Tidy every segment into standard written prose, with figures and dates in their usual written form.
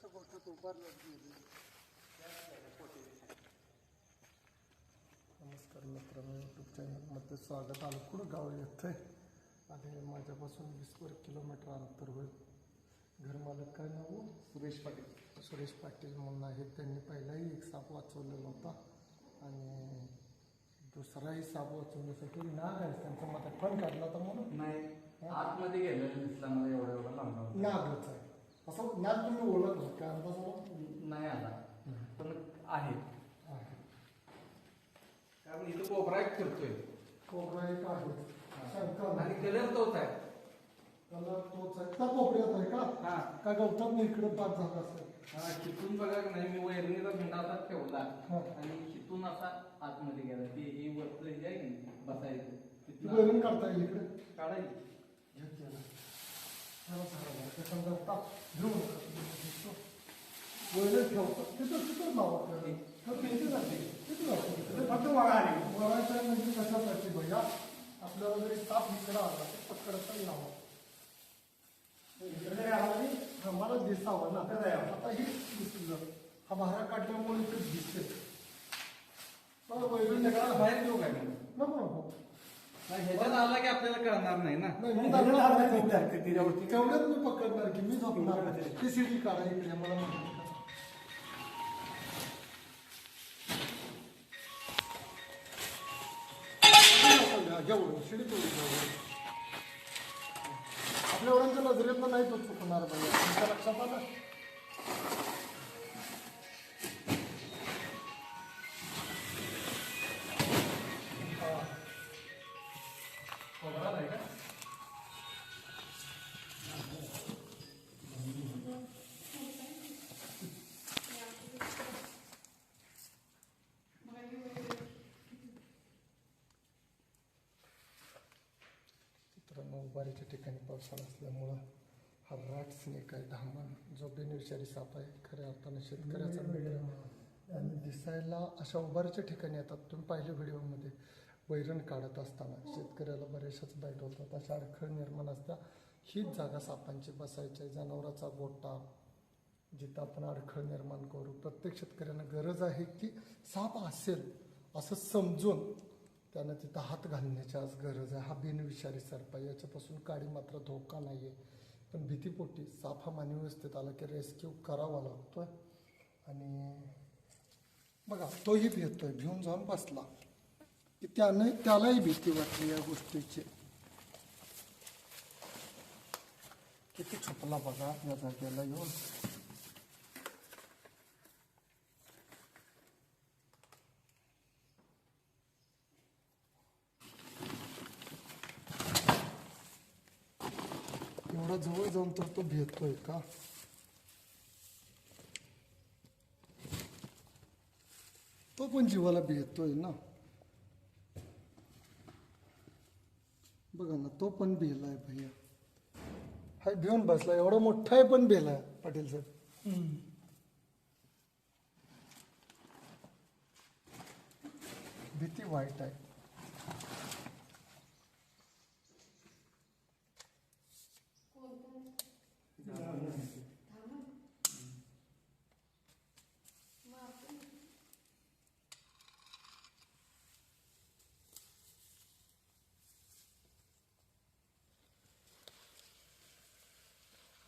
सापाच्या गोठ्यात उभारण्यात गेले. नमस्कार मित्रांनो, यूट्यूब चॅनलमध्ये स्वागत. अलकुड गाव येतं आहे आणि माझ्यापासून 20 किलोमीटर अंतर होईल. घरमालक काय नाव? सुरेश पाटील म्हणून आहेत. त्यांनी पहिलाही एक साप वाचवलेला होता आणि दुसराही साप वाचवण्यासाठी नाग आहे त्यांचा माझा फण काढला होता म्हणून. नाही, आतमध्ये गेलेलं दिसला मला एवढा लांब. नागच आहे असं. नाग तुम्ही ओळखलं काय अंदाज? नाही आला पण आहे, कारण इथं कोबरा एक फिरतोय. कोबरा एक आहे आणि कलर तोच आहे. कलर तोच आहे. त्या कोपऱ्यात आहे का? हा, काय गवतात मी इकडे पाच झाला असेल. हा, चितून बघा नाही, मी वैरणीचा भिंडा असा ठेवला आणि चितून असा आतमध्ये गेला. ती ही वरत हे आहे की बसायचं, वैरण काढता येईल इकडे काढायची. वैरण ठेवतो तिथं लावा वरायचं म्हणजे कशासाठी भैया? आपल्याला जरी साप इकडे आला तर पकडता यावं, इकडे आला मला दिसावं ना. आता हे दिसलं, हा भारा काढल्यामुळे इकडे दिसते. वैरण बाहेर ठेवू काय? नको नको, ह्याच्यात आला की आपल्याला कळणार नाही ना. तेवढ्यात मी पकडणार की मी झोपणार. ती सीडी काढा इकडे मला माहिती. शिडी आपल्या एवढ्यांच्या नजरेत नाही तो चुकणार पाहिजे. तुमच्या लक्षात आलं? उभारीच्या ठिकाणी पावसाळा असल्यामुळं हा राट स्नेक आहे, धामण, जो बिनविषारी साप आहे. खऱ्या अर्थानं शेतकऱ्याचा मित्र आणि दिसायला अशा उभारीच्या ठिकाणी येतात. तुम्ही पाहिले व्हिडिओमध्ये वैरण काढत असताना शेतकऱ्याला बरेचशाच बाईट होतात, अशा अडखळ निर्माण असतात. हीच जागा सापांची बसायची आहे. जनावराचा गोठा जिथं आपण अडखळ निर्माण करू. प्रत्येक शेतकऱ्यांना गरज आहे की साप असेल असं समजून त्यानं तिथं हात घालण्याची आज गरज आहे. हा बिनविषारी सर्प आहे, याच्यापासून काडी मात्र धोका नाही आहे. पण भीतीपोटी साप हा मानवी व्यवस्थेत आला की रेस्क्यू करावा लागतोय. आणि बघा तोही भेटतोय, भिवून जाऊन बसला की त्यालाही भीती वाटली या गोष्टीची. किती छुपला बघा या जागेला येऊन. एवढा जवळ जाऊन तर तो भेटतोय का? तो पण जीवाला भेटतोय ना. बघा ना, तो पण भेलाय भैया. हाय भिवून बसला, एवढा मोठा आहे पण भेलाय पाटील साहेब. भीती वाईट आहे.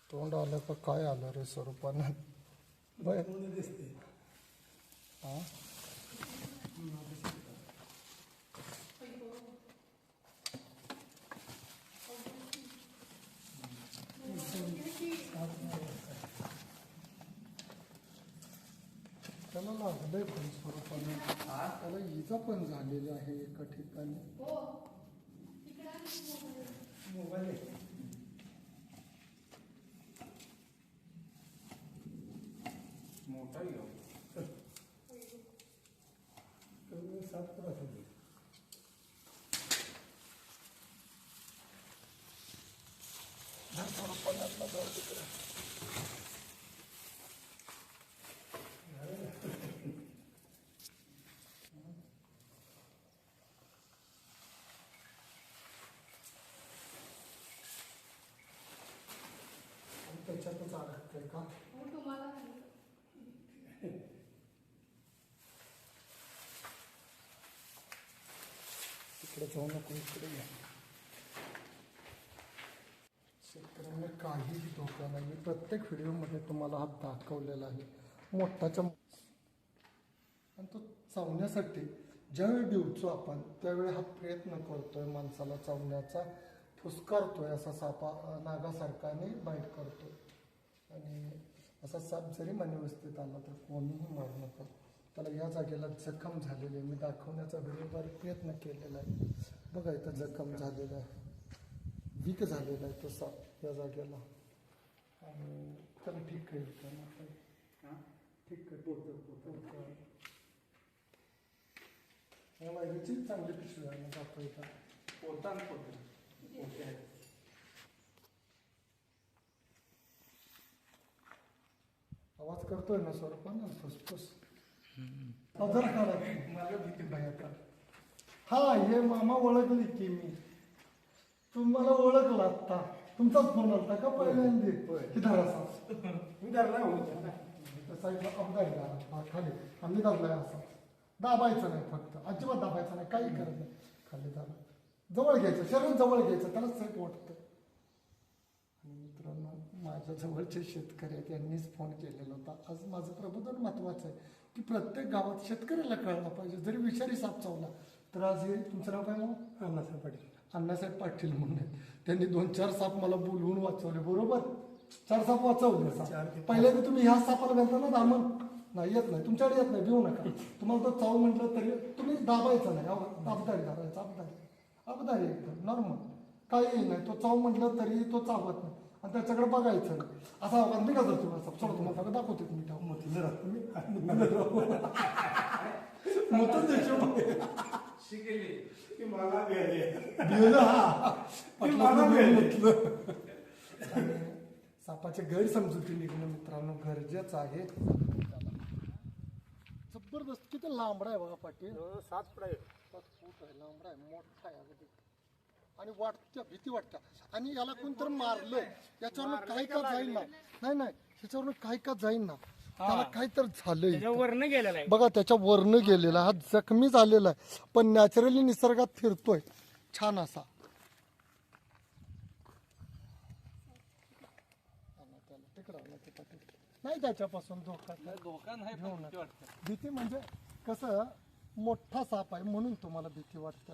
तोंड आलं का काय आलं रे स्वरूपानं? दिसते. हा, त्याला लागलंय पण स्वरूपानं. त्याला इजा पण झालेली आहे एका ठिकाणी. मोबाईल मोठा साफ करा सगळं. स्वरूपाला जाऊ तिकडे. त्याच्यातच अडकतंय का? तिकडे जाऊ नको, इकडे या. शेतकऱ्यांना काहीही धोका नाही. मी प्रत्येक व्हिडिओमध्ये तुम्हाला हा दाखवलेला आहे. मोठाच्या आणि तो चावण्यासाठी ज्यावेळी डिवचो आपण त्यावेळी हा प्रयत्न करतोय माणसाला चावण्याचा, फुसकारतोय असा सापा नागासारखा आणि बाईट करतोय. आणि असा साप जरी मध्यवस्थित आला तर कोणीही मारू नका. त्याला या जागेला जखम झालेली आहे. मी दाखवण्याचा व्हिडिओवर प्रयत्न केलेला आहे. बघा इथं जखम झालेला आहे, वीक झालेला आहे तो साप या जागेला. आणि त्याला ठीक करेल का ठीक आहे. या वायरीची चांगली पिशवी आहे दाखवायचा. आवाज करतोय ना स्वरूपान फुसफुस. जरा काढा मला भीती भयाचा. हा हे मामा ओळखली की मी तुम्हाला ओळखला आता. तुमचाच फोन आलता का पहिल्यांदा? की धरासा मी धरला साईडला अपघात झाला खाली. आम्ही धरलाय असा. दाबायचं नाही, फक्त अजिबात दाबायचं नाही, काही करत नाही. खाली दाबा, जवळ घ्यायचं, शरीर जवळ घ्यायचं, त्याला सेफ वाटतं. आणि मित्रांनो, माझ्या जवळचे शेतकरी आहेत, यांनीच फोन केलेला होता. आज माझं प्रबोधन महत्वाचं आहे की प्रत्येक गावात शेतकऱ्याला कळलं पाहिजे. जरी विषारी साप चावला तर आज हे तुमचं नाव काय मग? अण्णासाहेब पाटील. अण्णासाहेब पाटील म्हणून त्यांनी 2-4 साप मला बोलवून वाचवले. बरोबर, 4 साप वाचवले. पहिल्यांदा तुम्ही ह्या सापाला घालता ना दामन, नाही येत नाही तुमच्याकडे, येत नाही, भिवू नका. तुम्हाला तो चाव म्हटलं तरी तुम्ही दाबायचं नाही, अबदारी धरायचं. अबदारी एकदम नॉर्मल, काही नाही. तो चाव म्हटलं तरी तो चावत नाही आणि त्याच्याकडे बघायचं नाही. असा आवाज मी का जर तुम्हाला सोडतो तुम्हाला दाखवते तुम्ही ठेव सापाचे गैरसमजुती निघणं मित्रांनो गरजेचं आहे. जबरदस्त. किती लांबडा आहे बघा पाटील. 7 फूट आहे, लांबडा आहे, मोठा आहे अगदी. आणि वाटत्या, भीती वाटत्या. आणि याला कोणतरी मारलंय, याच्यावरून काही का जाईल ना. नाही ह्याच्यावरून काही का जाईल ना, त्याला काहीतरी झालंय बघा, त्याच्या वरनं गेलेला, हा जखमी झालेला आहे, पण नॅचरली निसर्गात फिरतोय छान असा. नाही त्याच्यापासून धोका नाही. भीती म्हणजे कसं, मोठा साप आहे म्हणून तुम्हाला भीती वाटते.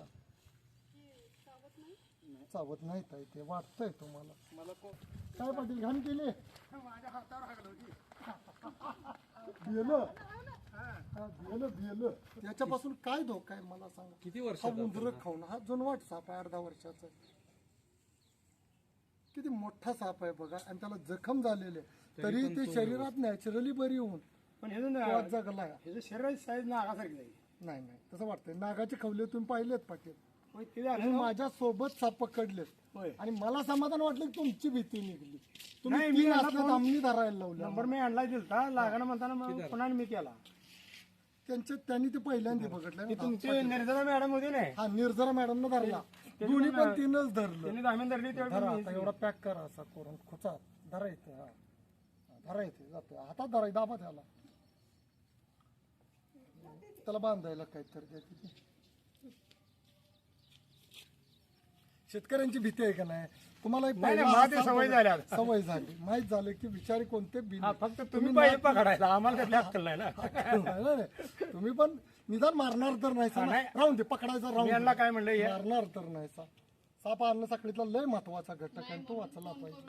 चावत नाही ताई, ते वाटतंय तुम्हाला. काय पाटील घाण केली माझ्या हातावर भिलं. याच्यापासून काय धोका आहे मला सांगा. किती वर्ष उंदर खाऊन हा जुनवाट साप आहे, 1.5 वर्षाचा. किती मोठा साप आहे बघा. आणि त्याला जखम झालेले तरी ते शरीरात नॅचरली बरी होऊन पण हे जगलाय. शरीराची साईज नागासारखी नाही तसं वाटतंय. नागाचे खवले तुम्ही पाहिलेत पाटील. माझ्या सोबत साप पकडलेत आणि मला समाधान वाटलं की तुमची भीती निघली. तुम्ही आम्ही धरायला लावलं. नंबर मी आणला दिलता लागाना म्हणताना पुन्हा मी केला. त्यांनी ते पहिल्यांदा बघितलं. निर्जरा मॅडम होती ना, हा निर्जरा मॅडम न धरला. दोन्ही पण 3च धरलं. एवढा पॅक करा असा करून खुचा धरायचं. धरायचं जाते हातात, धरायचं दाबा त्याला बांधायला काहीतरी. शेतकऱ्यांची भीती आहे का नाही तुम्हाला? सवय झाली, माहित झालं की विचारी कोणते फक्त तुम्ही पकडायला आम्हाला तुम्ही पण निदान मारणार तर नाही. राहून दे, पकडायचा राहून काय म्हणलं, मारणार तर नाही. साप आणणं साखळीतला लय महत्वाचा घटक आहे, तो वाचला पाहिजे.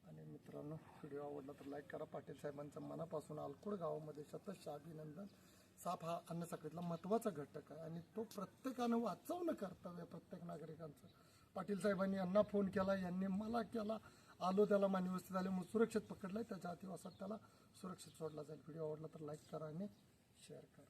आणि मित्रांनो, व्हिडिओ आवडला तर लाईक करा. पाटील साहेबांचं मनापासून अल्कुड गावामध्ये शतश अभिनंदन. साप हा अन्न साखळीतला महत्वाचा घटक आहे आणि तो प्रत्येकानं वाचवणं कर्तव्य प्रत्येक नागरिकांचं. पाटील साहेबांनी यांना फोन केला, यांनी मला केला, आलो, त्याला मान्यवस्थित आले म्हणून सुरक्षित पकडलाय. त्याच्या अतिवासात त्याला सुरक्षित सोडला जाईल. व्हिडिओ आवडला तर लाईक करा आणि शेअर करा.